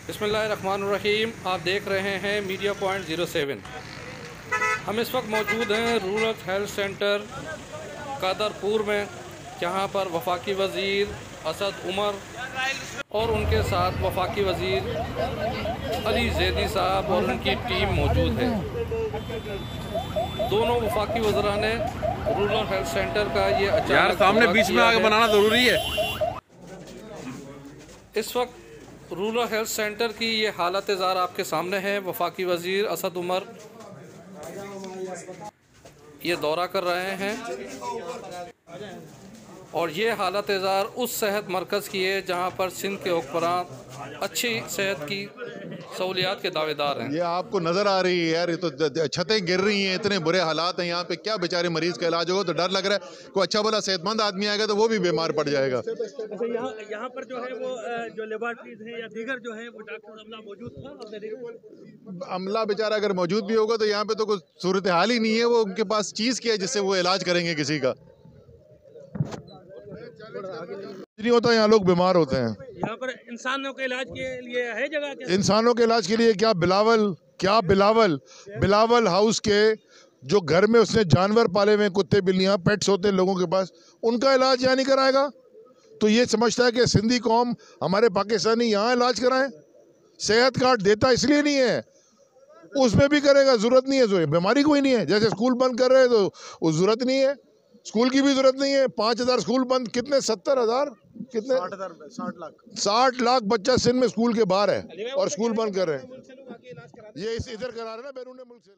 बिस्मिल्लाहिर्रहमानिर्रहीम। आप देख रहे हैं मीडिया पॉइंट 07। हम इस वक्त मौजूद हैं रूरल हेल्थ सेंटर कादरपुर में, जहां पर वफाकी वज़ीर असद उमर और उनके साथ वफाकी वज़ीर अली ज़ैदी साहब और उनकी टीम मौजूद है। दोनों वफाकी वज़रा ने रूरल हेल्थ सेंटर का ये अचानक सामने बीच में आगे बनाना ज़रूरी है। इस वक्त रूरल हेल्थ सेंटर की ये हालत ज़ार आपके सामने है। वफाकी वज़ीर असद उमर ये दौरा कर रहे हैं और ये हालत ज़ार उस सेहत मरकज़ की है जहाँ पर सिंध के हुक्मरान अच्छी सेहत की सहूलियात के दावेदार हैं। ये आपको नज़र आ रही है यार, ये तो छतें गिर रही हैं, इतने बुरे हालात हैं यहाँ पे। क्या बेचारे मरीज का इलाज होगा तो डर लग रहा है। कोई अच्छा भला सेहतमंद आदमी आएगा तो वो भी बीमार पड़ जाएगा। अच्छा, यहाँ पर जो है वो जो लेबॉर्ट्रीज हैं या दीगर जो है वो डॉक्टर अमला मौजूद था? अमला बेचारा अगर मौजूद भी होगा तो यहाँ पे तो कोई सूरत हाल ही नहीं है। वो उनके पास चीज़ क्या है जिससे वो इलाज करेंगे किसी का? नहीं होता, यहाँ लोग बीमार होते हैं। यहाँ पर इंसानों के इलाज के लिए है जगह क्या? इंसानों के इलाज के लिए क्या बिलावल हाउस के जो घर में उसने जानवर पाले हुए, कुत्ते बिल्लियाँ पेट्स होते हैं लोगों के पास, उनका इलाज यहाँ नहीं कराएगा? तो ये समझता है कि सिंधी कौम हमारे पाकिस्तानी यहाँ इलाज कराएं। सेहत कार्ड देता इसलिए नहीं है, उसमें भी करेगा, जरूरत नहीं है। जो बीमारी कोई नहीं है, जैसे स्कूल बंद कर रहे हैं तो उस जरूरत नहीं है, स्कूल की भी जरूरत नहीं है। 5,000 स्कूल बंद, कितने 70,000 कितने 60 लाख बच्चा सिंध में स्कूल के बाहर है और स्कूल बंद कर रहे हैं। ये इधर करा रहे हैं ना बैरून मुल्क से।